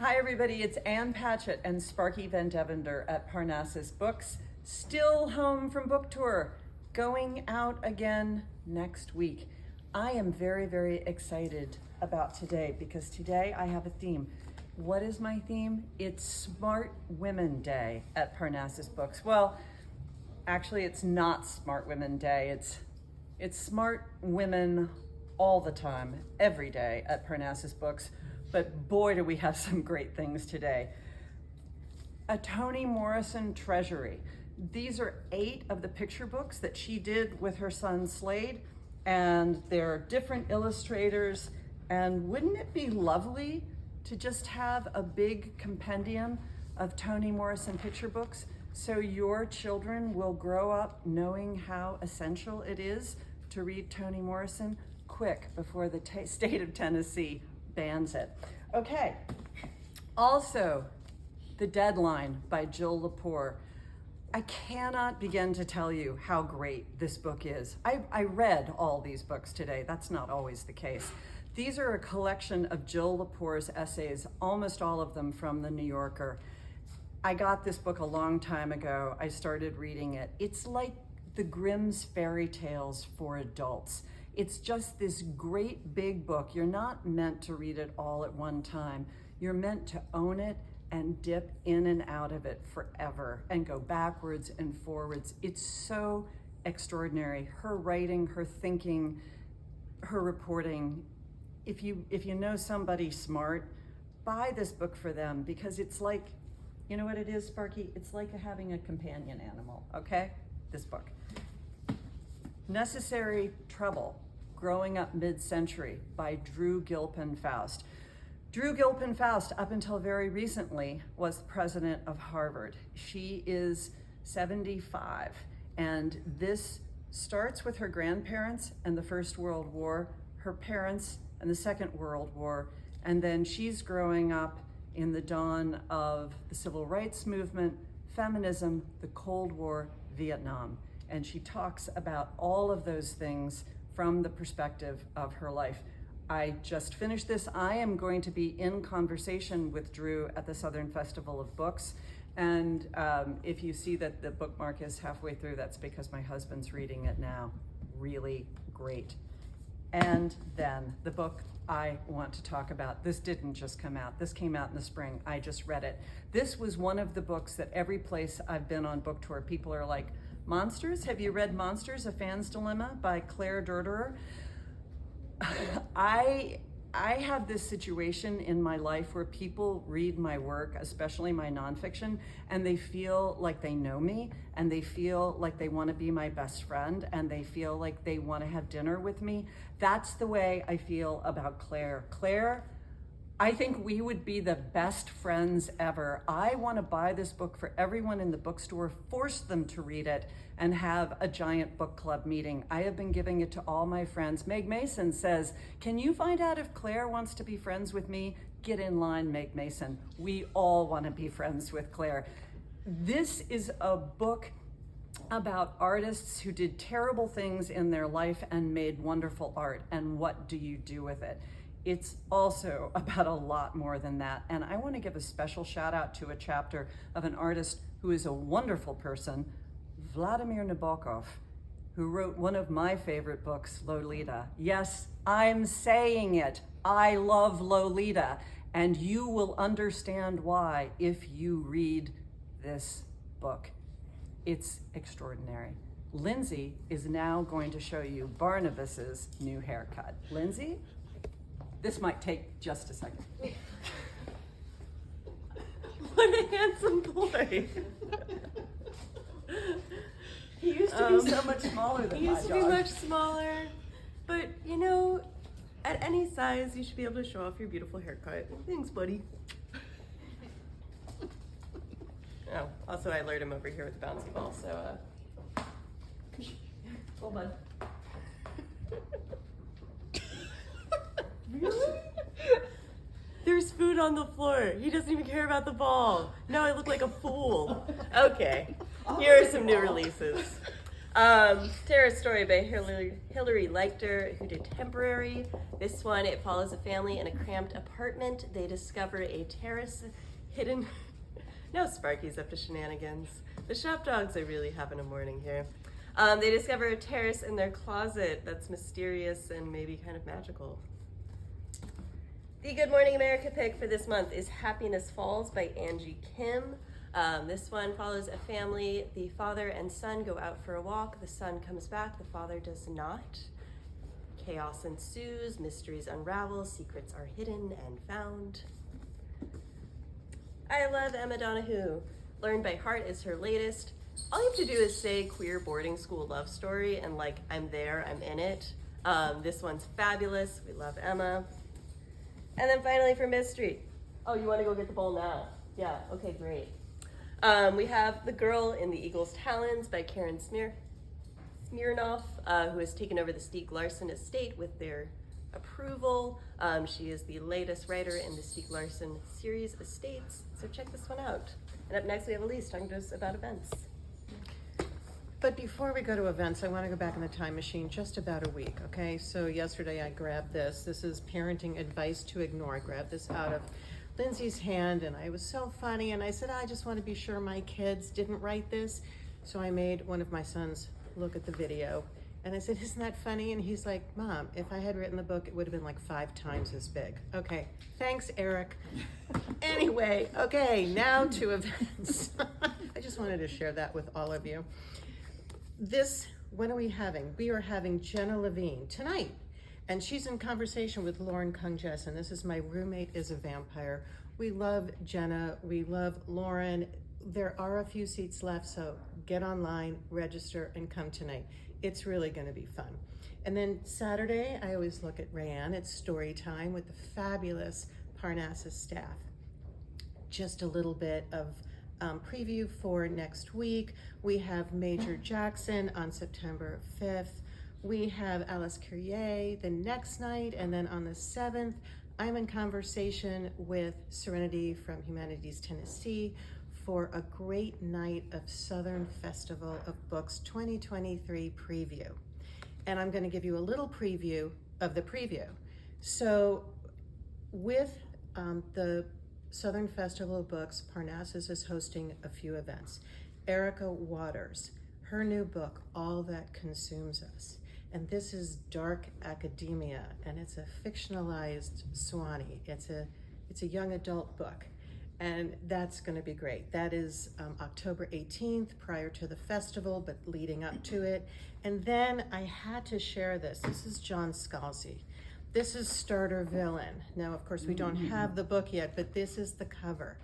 Hi everybody, it's Ann Patchett and Sparky Van Devender at Parnassus Books, still home from book tour, going out again next week. I am very, very excited about today because today I have a theme. What is my theme? It's Smart Women Day at Parnassus Books. Well, actually it's not Smart Women Day, it's Smart Women all the time, every day at Parnassus Books. But boy, do we have some great things today. A Toni Morrison treasury. These are 8 of the picture books that she did with her son Slade, and they're different illustrators. And wouldn't it be lovely to just have a big compendium of Toni Morrison picture books so your children will grow up knowing how essential it is to read Toni Morrison quick before the state of Tennessee bans it. Okay, also, The Deadline by Jill Lepore. I cannot begin to tell you how great this book is. I read all these books today. That's not always the case. These are a collection of Jill Lepore's essays, almost all of them from The New Yorker. I got this book a long time ago. I started reading it. It's like the Grimm's fairy tales for adults. It's just this great big book. You're not meant to read it all at one time. You're meant to own it and dip in and out of it forever and go backwards and forwards. It's so extraordinary. Her writing, her thinking, her reporting. If you know somebody smart, buy this book for them because it's like, you know what it is, Sparky? It's like having a companion animal, okay? This book. Necessary Trouble, Growing Up Mid-Century by Drew Gilpin Faust. Drew Gilpin Faust, up until very recently, was president of Harvard. She is 75, and this starts with her grandparents and the First World War, her parents and the Second World War, and then she's growing up in the dawn of the Civil Rights Movement, feminism, the Cold War, Vietnam. And she talks about all of those things from the perspective of her life. I just finished this. I am going to be in conversation with Drew at the Southern Festival of Books. And if you see that the bookmark is halfway through, that's because my husband's reading it now. Really great. And then the book I want to talk about. This didn't just come out. This came out in the spring. I just read it. This was one of the books that every place I've been on book tour, people are like, Monsters? Have you read Monsters, A Fan's Dilemma by Claire Dederer? I have this situation in my life where people read my work, especially my nonfiction, and they feel like they know me, and they feel like they want to be my best friend, and they feel like they want to have dinner with me. That's the way I feel about Claire. Claire, I think we would be the best friends ever. I want to buy this book for everyone in the bookstore, force them to read it, and have a giant book club meeting. I have been giving it to all my friends. Meg Mason says, can you find out if Claire wants to be friends with me? Get in line, Meg Mason. We all want to be friends with Claire. This is a book about artists who did terrible things in their life and made wonderful art, and what do you do with it? It's also about a lot more than that. And I want to give a special shout out to a chapter of an artist who is a wonderful person, Vladimir Nabokov, who wrote one of my favorite books, Lolita. Yes, I'm saying it. I love Lolita. And you will understand why if you read this book. It's extraordinary. Lindsay is now going to show you Barnabus's new haircut. Lindsay? This might take just a second. What a handsome boy. He used to be so much smaller than He my used to dog. be much smaller, but you know, at any size, you should be able to show off your beautiful haircut. Thanks, buddy. Oh, also I lured him over here with the bouncy ball, so Hold on. Really? There's food on the floor. He doesn't even care about the ball. Now I look like a fool. Okay, here are some new releases. Terror story by Hilary Leichter, who did Temporary. This one, it follows a family in a cramped apartment. They discover a terrace hidden. No, Sparky's up to shenanigans. The shop dogs are really having a morning here. They discover a terrace in their closet that's mysterious and maybe kind of magical. The Good Morning America pick for this month is Happiness Falls by Angie Kim. This one follows a family. The father and son go out for a walk. The son comes back, the father does not. Chaos ensues, mysteries unravel, secrets are hidden and found. I love Emma Donahue. Learn by Heart is her latest. All you have to do is say queer boarding school love story and like, I'm there, I'm in it. This one's fabulous. We love Emma. And then finally for mystery. Oh, you want to go get the bowl now? Yeah, okay, great. We have The Girl in the Eagle's Talons by Karen Smirnoff, who has taken over the Stieg Larsson estate with their approval. She is the latest writer in the Stieg Larsson series estates, so check this one out. And up next we have Elyse talking to us about events. But before we go to events, I want to go back in the time machine just about a week, okay? So yesterday I grabbed this. This is Parenting Advice to Ignore. I grabbed this out of Lindsay's hand, and it was so funny, and I said, I just want to be sure my kids didn't write this. So I made one of my sons look at the video, and I said, isn't that funny? And he's like, Mom, if I had written the book, it would have been like 5 times as big. Okay, thanks, Eric. Anyway, okay, now to events. I just wanted to share that with all of you. When are we having? We are having Jenna Levine tonight. And she's in conversation with Lauren Kung-Jessen. This is My Roommate is a Vampire. We love Jenna. We love Lauren. There are a few seats left, so get online, register, and come tonight. It's really going to be fun. And then Saturday, I always look at Rayanne. It's story time with the fabulous Parnassus staff. Just a little bit of preview for next week. We have Major Jackson on September 5th. We have Alice Currier the next night, and then on the 7th, I'm in conversation with Serenity from Humanities Tennessee for a great night of Southern Festival of Books 2023 preview. And I'm going to give you a little preview of the preview. So with the Southern Festival of Books, Parnassus is hosting a few events. Erica Waters, her new book, All That Consumes Us. And this is dark academia, and it's a fictionalized Swanee. It's a young adult book, and that's going to be great. That is October 18th, prior to the festival, but leading up to it. And then I had to share this. This is John Scalzi. This is Starter Villain. Now, of course, we don't have the book yet, but this is the cover.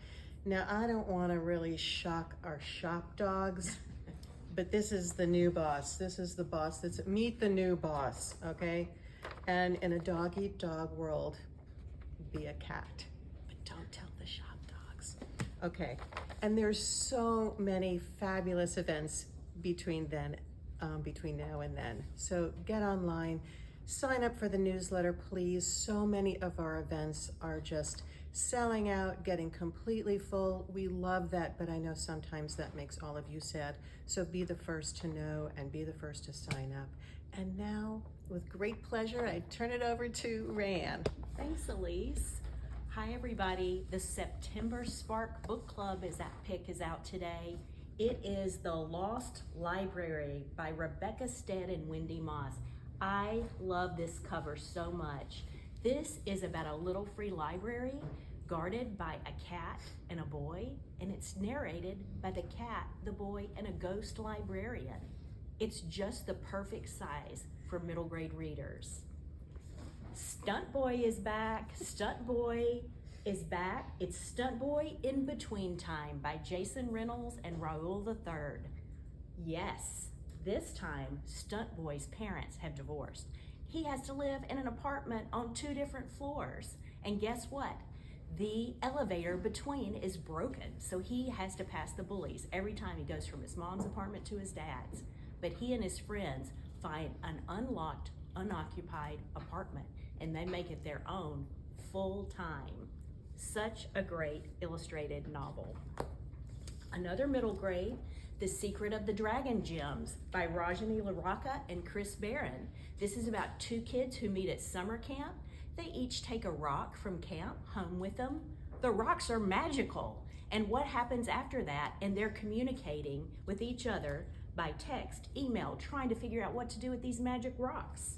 Now, I don't want to really shock our shop dogs, but this is the new boss. This is the boss meet the new boss, okay? And in a dog-eat-dog world, be a cat, but don't tell the shop dogs. Okay, and there's so many fabulous events between now and then. So get online, sign up for the newsletter, please. So many of our events are just selling out, getting completely full. We love that, but I know sometimes that makes all of you sad. So be the first to know and be the first to sign up. And now, with great pleasure, I turn it over to Rayanne. Thanks, Elyse. Hi, everybody. The September Spark Book Club pick is out today. It is The Lost Library by Rebecca Stead and Wendy Moss. I love this cover so much. This is about a little free library guarded by a cat and a boy, and it's narrated by the cat, the boy, and a ghost librarian. It's just the perfect size for middle grade readers. Stunt Boy is back. Stunt Boy is back. It's Stunt Boy in Between Time by Jason Reynolds and Raoul III. Yes, this time Stunt Boy's parents have divorced. He has to live in an apartment on 2 different floors. And guess what? The elevator between is broken, so he has to pass the bullies every time he goes from his mom's apartment to his dad's. But he and his friends find an unlocked, unoccupied apartment, and they make it their own full time. Such a great illustrated novel. Another middle grade, The Secret of the Dragon Gems by Rajani LaRocca and Chris Barron. This is about two kids who meet at summer camp. They each take a rock from camp home with them. The rocks are magical. And what happens after that? And they're communicating with each other by text, email, trying to figure out what to do with these magic rocks.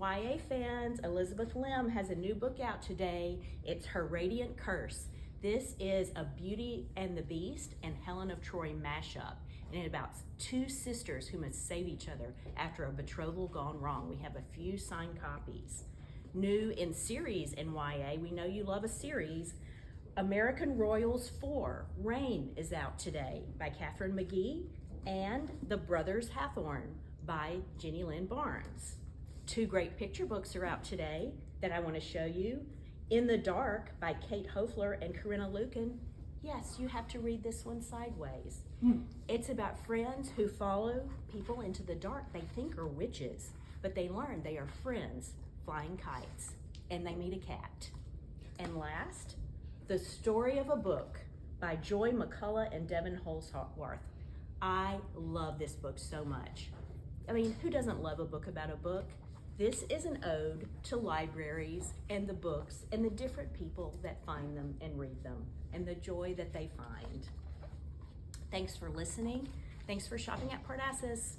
YA fans, Elizabeth Lim has a new book out today. It's Her Radiant Curse. This is a Beauty and the Beast and Helen of Troy mashup, and it's about two sisters who must save each other after a betrothal gone wrong. We have a few signed copies. New in series in YA, we know you love a series. American Royals 4, Reign is out today by Catherine McGee, and The Brothers Hathorn by Jenny Lynn Barnes. Two great picture books are out today that I want to show you. In the Dark by Kate Hofler and Corinna Lucan. Yes, you have to read this one sideways. It's about friends who follow people into the dark they think are witches, but they learn they are friends flying kites, and they meet a cat. And last, The Story of a Book by Joy McCullough and Devin Holsworth. I love this book so much. I mean, who doesn't love a book about a book? This is an ode to libraries and the books and the different people that find them and read them and the joy that they find. Thanks for listening. Thanks for shopping at Parnassus.